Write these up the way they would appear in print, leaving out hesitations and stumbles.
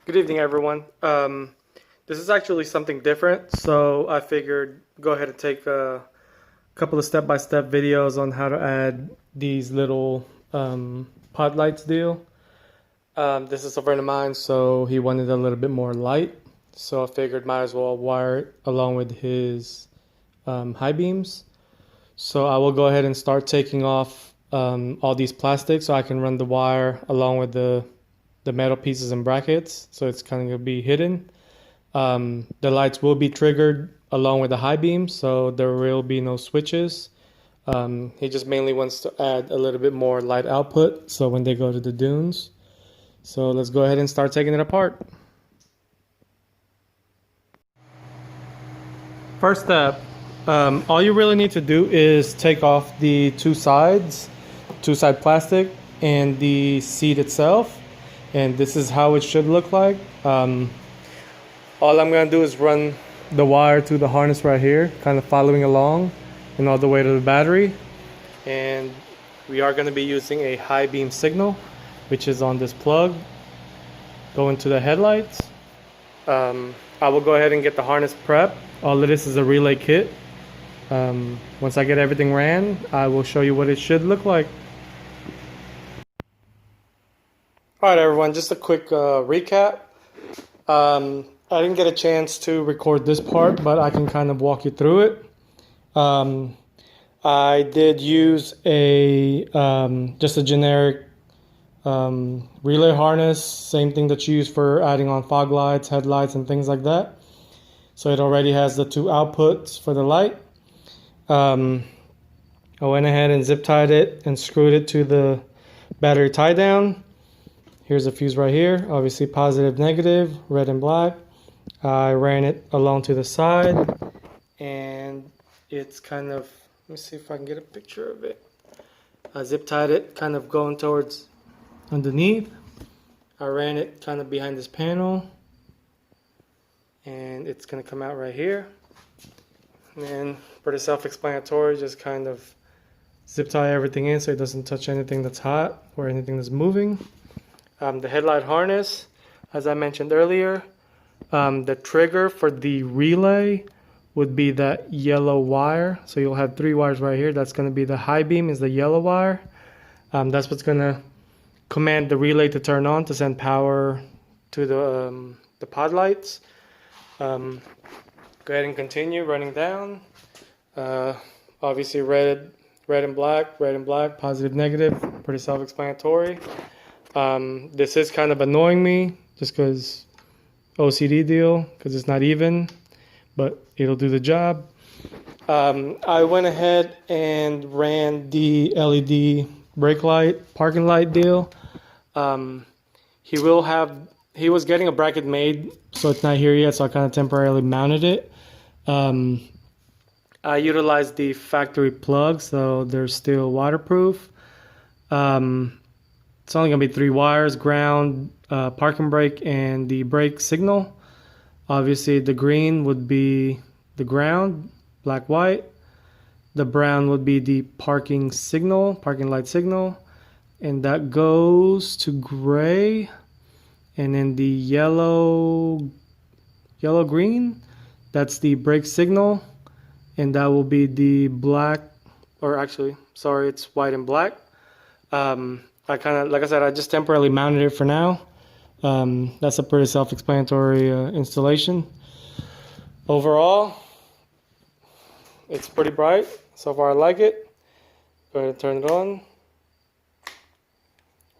Good evening, everyone. This is actually something different, so I figured go ahead and take a couple of step-by-step videos on how to add these little pod lights deal. This is a friend of mine, so he wanted a little bit more light, so I figured might as well wire it along with his high beams. So I will go ahead and start taking off all these plastics so I can run the wire along with the metal pieces and brackets, so it's kind of going to be hidden. The lights will be triggered along with the high beam, so there will be no switches. He just mainly wants to add a little bit more light output so when they go to the dunes. So let's go ahead and start taking it apart. First step, all you really need to do is take off the two side plastic and the seat itself. And this is how it should look like. All I'm going to do is run the wire to the harness right here, kind of following along and all the way to the battery. And we are going to be using a high beam signal, which is on this plug going to the headlights. I will go ahead and get the harness prep. All of this is a relay kit. Once I get everything ran, I will show you what it should look like. Alright everyone, just a quick recap. I didn't get a chance to record this part, but I can kind of walk you through it. I did use a just a generic relay harness, same thing that you use for adding on fog lights, headlights, and things like that. So it already has the two outputs for the light. I went ahead and zip tied it and screwed it to the battery tie down. Here's a fuse right here, obviously positive, negative, red and black. I ran it along to the side and it's kind of, let me see if I can get a picture of it. I zip tied it kind of going towards underneath. I ran it kind of behind this panel and it's going to come out right here. And pretty self-explanatory, just kind of zip tie everything in so it doesn't touch anything that's hot or anything that's moving. The headlight harness, as I mentioned earlier, the trigger for the relay would be that yellow wire. So you'll have three wires right here. That's going to be the high beam is the yellow wire. That's what's going to command the relay to turn on to send power to the pod lights. Go ahead and continue running down. Obviously red and black, positive, negative, pretty self-explanatory. This is kind of annoying me just because OCD deal, because it's not even, but it'll do the job. I went ahead and ran the LED brake light, parking light deal. He was getting a bracket made, so it's not here yet, so I kind of temporarily mounted it. I utilized the factory plug, so they're still waterproof. It's only going to be 3 wires, ground, parking brake, and the brake signal. Obviously, the green would be the ground, black, white. The brown would be the parking light signal. And that goes to gray. And then the yellow green, that's the brake signal. And that will be the black, or actually, sorry, it's white and black. I kind of, like I said, I just temporarily mounted it for now. That's a pretty self-explanatory installation. Overall, it's pretty bright. So far I like it. Go ahead and turn it on.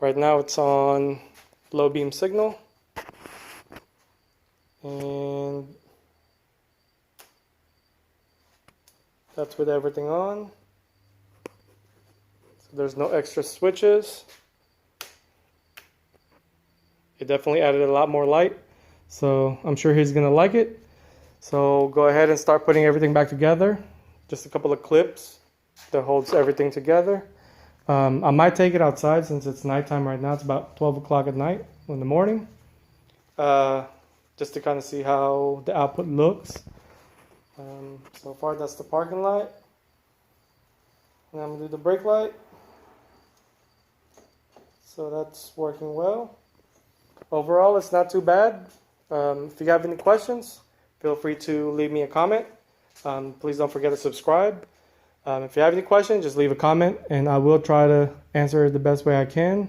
Right now it's on low beam signal. And that's with everything on. So there's no extra switches. It definitely added a lot more light, so I'm sure he's gonna like it. So go ahead and start putting everything back together. Just a couple of clips that holds everything together. I might take it outside since it's nighttime right now. It's about 12 o'clock at night in the morning, just to kind of see how the output looks. So far that's the parking light. And I'm gonna do the brake light. So that's working well. overall, it's not too bad. If you have any questions, feel free to leave me a comment. Please don't forget to subscribe. If you have any questions, just leave a comment and I will try to answer it the best way I can.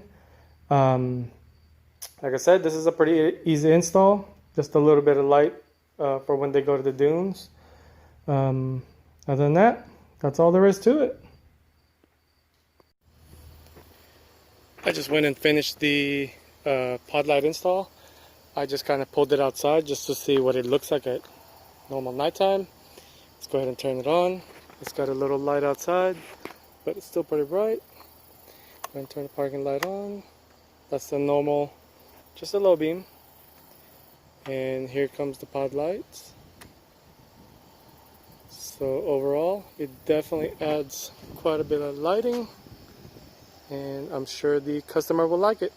Like I said, this is a pretty easy install. Just a little bit of light for when they go to the dunes. Other than that, that's all there is to it. I just went and finished the pod light install. I just kind of pulled it outside just to see what it looks like at normal nighttime. Let's go ahead and turn it on. It's got a little light outside, but it's still pretty bright. Go ahead and turn the parking light on. That's the normal, just a low beam. And here comes the pod lights. So overall, it definitely adds quite a bit of lighting, and I'm sure the customer will like it.